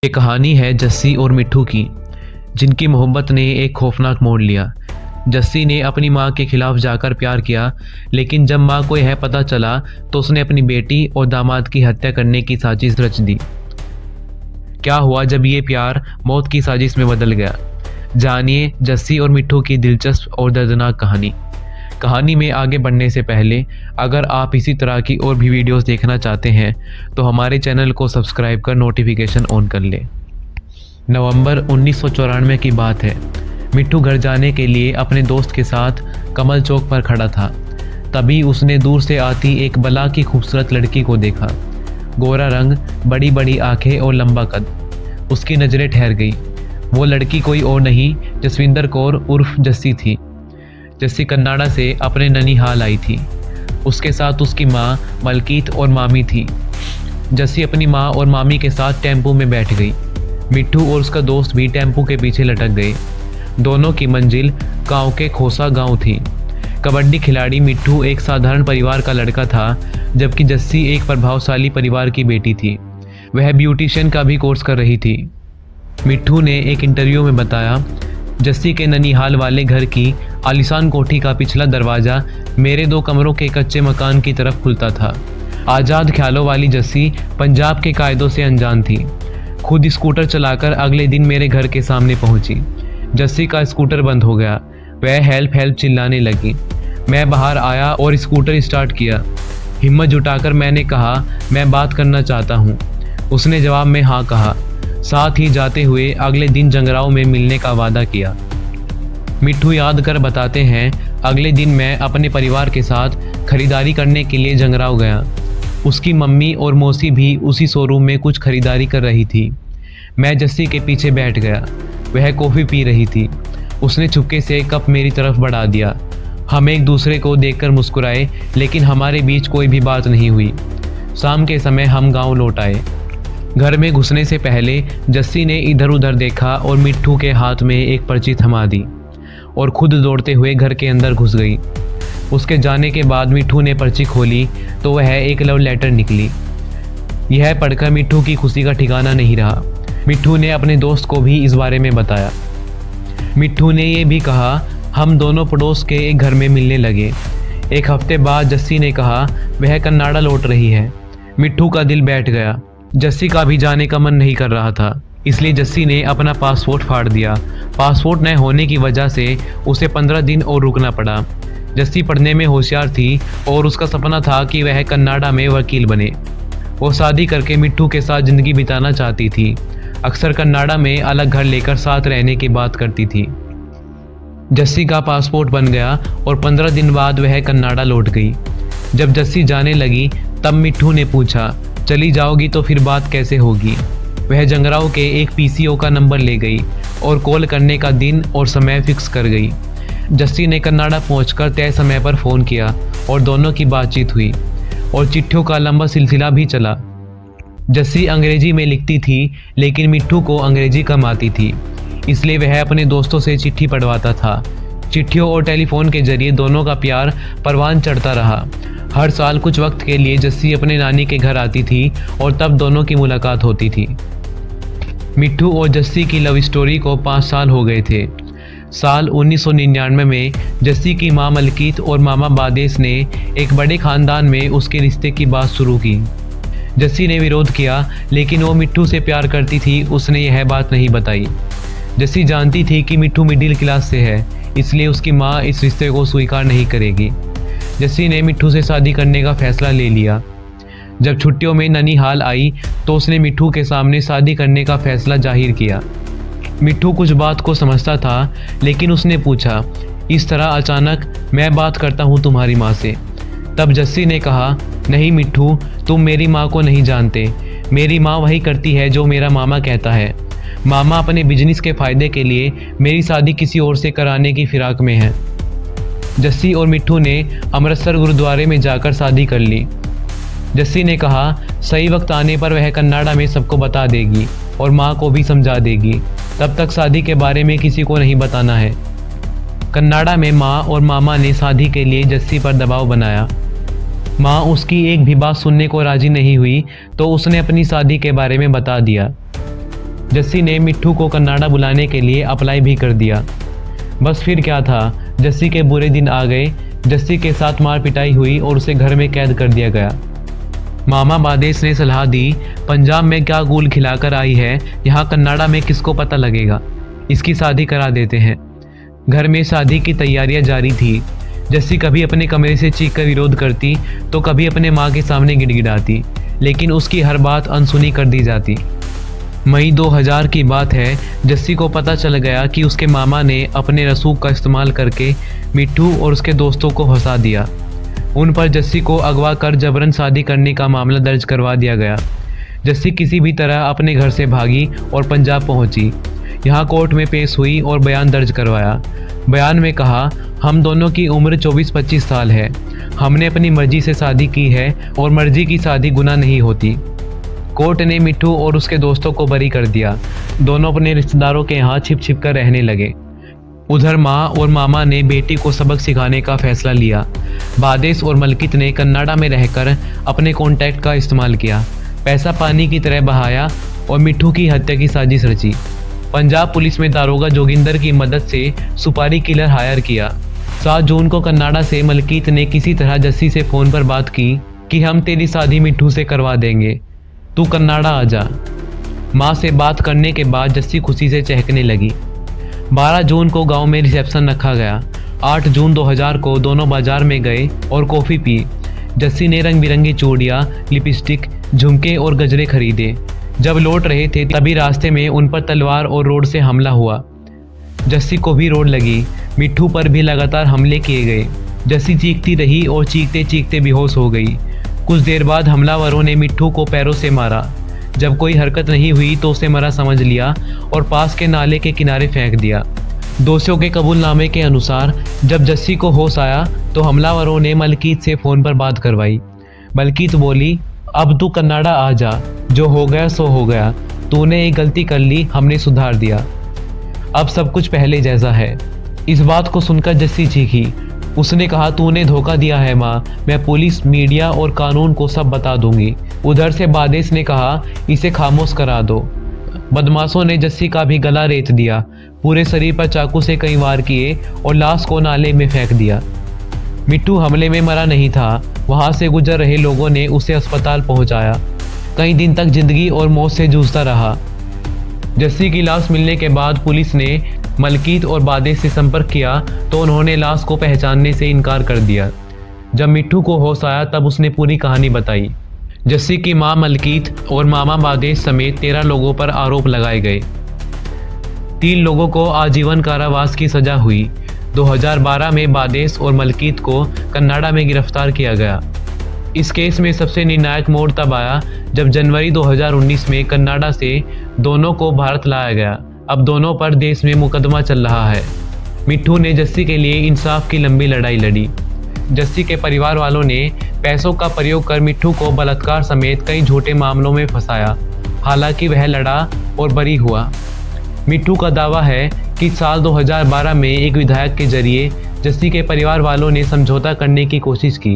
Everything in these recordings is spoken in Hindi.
ये कहानी है जस्सी और मिट्ठू की, जिनकी मोहब्बत ने एक खौफनाक मोड़ लिया। जस्सी ने अपनी माँ के खिलाफ जाकर प्यार किया, लेकिन जब माँ को यह पता चला तो उसने अपनी बेटी और दामाद की हत्या करने की साजिश रच दी। क्या हुआ जब ये प्यार मौत की साजिश में बदल गया? जानिए जस्सी और मिट्ठू की दिलचस्प और दर्दनाक कहानी। कहानी में आगे बढ़ने से पहले अगर आप इसी तरह की और भी वीडियोस देखना चाहते हैं तो हमारे चैनल को सब्सक्राइब कर नोटिफिकेशन ऑन कर लें। नवंबर 1994 की बात है। मिट्ठू घर जाने के लिए अपने दोस्त के साथ कमल चौक पर खड़ा था। तभी उसने दूर से आती एक बला की खूबसूरत लड़की को देखा। गोरा रंग, बड़ी बड़ी आंखें और लंबा कद। उसकी नज़रें ठहर गई। वो लड़की कोई और नहीं जसविंदर कौर उर्फ जस्सी थी। जस्सी कन्नाडा से अपने ननिहाल आई थी। उसके साथ उसकी माँ मलकीत और मामी थी। जस्सी अपनी माँ और मामी के साथ टेम्पो में बैठ गई। मिट्ठू और उसका दोस्त भी टेम्पो के पीछे लटक गए। दोनों की मंजिल गांव के खोसा गांव थी। कबड्डी खिलाड़ी मिट्ठू एक साधारण परिवार का लड़का था, जबकि जस्सी एक प्रभावशाली परिवार की बेटी थी। वह ब्यूटिशियन का भी कोर्स कर रही थी। मिट्ठू ने एक इंटरव्यू में बताया, जस्सी के ननिहाल वाले घर की आलीशान कोठी का पिछला दरवाज़ा मेरे 2 कमरों के कच्चे मकान की तरफ खुलता था। आज़ाद ख्यालों वाली जस्सी पंजाब के कायदों से अनजान थी। खुद स्कूटर चलाकर अगले दिन मेरे घर के सामने पहुंची। जस्सी का स्कूटर बंद हो गया। वह हेल्प हेल्प चिल्लाने लगी। मैं बाहर आया और स्कूटर स्टार्ट किया। हिम्मत जुटाकर मैंने कहा, मैं बात करना चाहता हूँ। उसने जवाब में हाँ कहा। साथ ही जाते हुए अगले दिन जंगराव में मिलने का वादा किया। मिट्ठू याद कर बताते हैं, अगले दिन मैं अपने परिवार के साथ खरीदारी करने के लिए जंगराव गया। उसकी मम्मी और मौसी भी उसी शोरूम में कुछ खरीदारी कर रही थी। मैं जस्सी के पीछे बैठ गया। वह कॉफ़ी पी रही थी। उसने चुपके से कप मेरी तरफ बढ़ा दिया। हम एक दूसरे को देखकर मुस्कुराए, लेकिन हमारे बीच कोई भी बात नहीं हुई। शाम के समय हम गांव लौट आए। घर में घुसने से पहले जस्सी ने इधर उधर देखा और मिट्ठू के हाथ में एक पर्ची थमा दी और खुद दौड़ते हुए घर के अंदर घुस गई। उसके जाने के बाद मिट्ठू ने पर्ची खोली तो वह एक लव लेटर निकली। यह पढ़कर मिट्ठू की खुशी का ठिकाना नहीं रहा। मिट्ठू ने अपने दोस्त को भी इस बारे में बताया। मिट्ठू ने यह भी कहा, हम दोनों पड़ोस के एक घर में मिलने लगे। एक हफ्ते बाद जस्सी ने कहा वह कन्नाडा लौट रही है। मिट्ठू का दिल बैठ गया। जस्सी का भी जाने का मन नहीं कर रहा था, इसलिए जस्सी ने अपना पासपोर्ट फाड़ दिया। पासपोर्ट न होने की वजह से उसे 15 दिन और रुकना पड़ा। जस्सी पढ़ने में होशियार थी और उसका सपना था कि वह कन्नाडा में वकील बने। वो शादी करके मिट्ठू के साथ ज़िंदगी बिताना चाहती थी। अक्सर कन्नाडा में अलग घर लेकर साथ रहने की बात करती थी। जस्सी का पासपोर्ट बन गया और 15 दिन बाद वह कन्नाडा लौट गई। जब जस्सी जाने लगी तब मिट्ठू ने पूछा, चली जाओगी तो फिर बात कैसे होगी? वह जंगराव के एक पीसीओ का नंबर ले गई और कॉल करने का दिन और समय फिक्स कर गई। जस्सी ने कन्नाडा पहुंचकर तय समय पर फ़ोन किया और दोनों की बातचीत हुई और चिट्ठियों का लंबा सिलसिला भी चला। जस्सी अंग्रेजी में लिखती थी, लेकिन मिट्ठू को अंग्रेजी कम आती थी, इसलिए वह अपने दोस्तों से चिट्ठी पढ़वाता था। चिट्ठियों और टेलीफोन के जरिए दोनों का प्यार परवान चढ़ता रहा। हर साल कुछ वक्त के लिए जस्सी अपने नानी के घर आती थी और तब दोनों की मुलाकात होती थी। मिट्ठू और जस्सी की लव स्टोरी को 5 साल हो गए थे। साल 1999 में जस्सी की माँ मलकीत और मामा बादेश ने एक बड़े ख़ानदान में उसके रिश्ते की बात शुरू की। जस्सी ने विरोध किया, लेकिन वो मिट्ठू से प्यार करती थी। उसने यह बात नहीं बताई। जस्सी जानती थी कि मिट्ठू मिडिल क्लास से है, इसलिए उसकी माँ इस रिश्ते को स्वीकार नहीं करेगी। जस्सी ने मिट्ठू से शादी करने का फैसला ले लिया। जब छुट्टियों में ननिहाल आई तो उसने मिट्ठू के सामने शादी करने का फैसला जाहिर किया। मिट्ठू कुछ बात को समझता था, लेकिन उसने पूछा, इस तरह अचानक? मैं बात करता हूँ तुम्हारी माँ से। तब जस्सी ने कहा, नहीं मिट्ठू, तुम मेरी माँ को नहीं जानते। मेरी माँ वही करती है जो मेरा मामा कहता है। मामा अपने बिजनेस के फ़ायदे के लिए मेरी शादी किसी और से कराने की फिराक में है। जस्सी और मिट्ठू ने अमृतसर गुरुद्वारे में जाकर शादी कर ली। जस्सी ने कहा, सही वक्त आने पर वह कन्नाडा में सबको बता देगी और माँ को भी समझा देगी। तब तक शादी के बारे में किसी को नहीं बताना है। कन्नाडा में माँ और मामा ने शादी के लिए जस्सी पर दबाव बनाया। माँ उसकी एक भी बात सुनने को राजी नहीं हुई तो उसने अपनी शादी के बारे में बता दिया। जस्सी ने मिट्ठू को कन्नाडा बुलाने के लिए अप्लाई भी कर दिया। बस फिर क्या था, जस्सी के बुरे दिन आ गए। जस्सी के साथ मार पिटाई हुई और उसे घर में कैद कर दिया गया। मामा बादेश ने सलाह दी, पंजाब में क्या गूल खिलाकर आई है, यहाँ कन्नाडा में किसको पता लगेगा, इसकी शादी करा देते हैं। घर में शादी की तैयारियां जारी थी। जस्सी कभी अपने कमरे से चीख कर विरोध करती तो कभी अपने माँ के सामने गिड़गिड़ाती, लेकिन उसकी हर बात अनसुनी कर दी जाती। मई 2000 की बात है। जस्सी को पता चल गया कि उसके मामा ने अपने रसूख का इस्तेमाल करके मिट्ठू और उसके दोस्तों को फंसा दिया। उन पर जस्सी को अगवा कर जबरन शादी करने का मामला दर्ज करवा दिया गया। जस्सी किसी भी तरह अपने घर से भागी और पंजाब पहुंची। यहाँ कोर्ट में पेश हुई और बयान दर्ज करवाया। बयान में कहा, हम दोनों की उम्र 24-25 साल है। हमने अपनी मर्जी से शादी की है और मर्जी की शादी गुनाह नहीं होती। कोर्ट ने मिट्ठू और उसके दोस्तों को बरी कर दिया। दोनों अपने रिश्तेदारों के यहाँ छिप छिप कर रहने लगे। उधर माँ और मामा ने बेटी को सबक सिखाने का फैसला लिया। बादेश और मलकित ने कन्नाडा में रहकर अपने कॉन्टैक्ट का इस्तेमाल किया, पैसा पानी की तरह बहाया और मिट्ठू की हत्या की साजिश रची। पंजाब पुलिस में दारोगा जोगिंदर की मदद से सुपारी किलर हायर किया। 7 जून को कन्नाडा से मलकित ने किसी तरह जस्सी से फ़ोन पर बात की कि हम तेरी शादी मिट्ठू से करवा देंगे, तू कन्नाडा आ जा। माँ से बात करने के बाद जस्सी खुशी से चहकने लगी। 12 जून को गांव में रिसेप्शन रखा गया। 8 जून 2000 को दोनों बाजार में गए और कॉफ़ी पी। जस्सी ने रंग बिरंगी चूड़ियाँ, लिपस्टिक, झुमके और गजरे खरीदे। जब लौट रहे थे तभी रास्ते में उन पर तलवार और रोड से हमला हुआ। जस्सी को भी रोड लगी। मिट्ठू पर भी लगातार हमले किए गए। जस्सी चीखती रही और चीखते चीखते बेहोश हो गई। कुछ देर बाद हमलावरों ने मिट्ठू को पैरों से मारा। जब कोई हरकत नहीं हुई तो उसे मरा समझ लिया और पास के नाले के किनारे फेंक दिया। दोषियों के कबूलनामे के अनुसार जब जस्सी को होश आया तो हमलावरों ने मलकीत से फ़ोन पर बात करवाई। मलकीत बोली, अब तू कन्नाडा आ जा, जो हो गया सो हो गया, तूने एक गलती कर ली, हमने सुधार दिया, अब सब कुछ पहले जैसा है। इस बात को सुनकर जस्सी चीखी। उसने कहा, तूने धोखा दिया है माँ, मैं पुलिस, मीडिया और कानून को सब बता दूंगी। उधर से बादेश ने कहा, इसे खामोश करा दो। बदमाशों ने जस्सी का भी गला रेत दिया, पूरे शरीर पर चाकू से कई वार किए और लाश को नाले में फेंक दिया। मिट्ठू हमले में मरा नहीं था। वहां से गुजर रहे लोगों ने उसे अस्पताल पहुंचाया। कई दिन तक जिंदगी और मौत से जूझता रहा। जस्सी की लाश मिलने के बाद पुलिस ने मलकीत और बादेश से संपर्क किया तो उन्होंने लाश को पहचानने से इनकार कर दिया। जब मिट्ठू को होश आया तब उसने पूरी कहानी बताई। जस्सी की मां मलकीत और मामा बादेश समेत 13 लोगों पर आरोप लगाए गए। 3 लोगों को आजीवन कारावास की सजा हुई। 2012 में बादेश और मलकीत को कन्नाडा में गिरफ्तार किया गया। इस केस में सबसे निर्णायक मोड़ तब आया जब जनवरी 2019 में कन्नाडा से दोनों को भारत लाया गया। अब दोनों पर देश में मुकदमा चल रहा है। मिट्ठू ने जस्सी के लिए इंसाफ की लंबी लड़ाई लड़ी। जस्सी के परिवार वालों ने पैसों का प्रयोग कर मिट्ठू को बलात्कार समेत कई झूठे मामलों में फंसाया। हालांकि वह लड़ा और बरी हुआ। मिट्ठू का दावा है कि साल 2012 में एक विधायक के जरिए जस्सी के परिवार वालों ने समझौता करने की कोशिश की।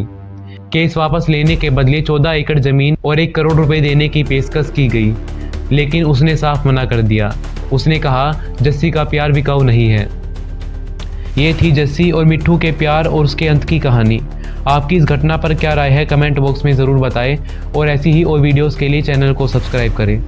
केस वापस लेने के बदले 14 एकड़ जमीन और 1 करोड़ रुपए देने की पेशकश की गई, लेकिन उसने साफ मना कर दिया। उसने कहा, जस्सी का प्यार बिकाऊ नहीं है। ये थी जस्सी और मिट्ठू के प्यार और उसके अंत की कहानी। आपकी इस घटना पर क्या राय है, कमेंट बॉक्स में ज़रूर बताएं और ऐसी ही और वीडियोस के लिए चैनल को सब्सक्राइब करें।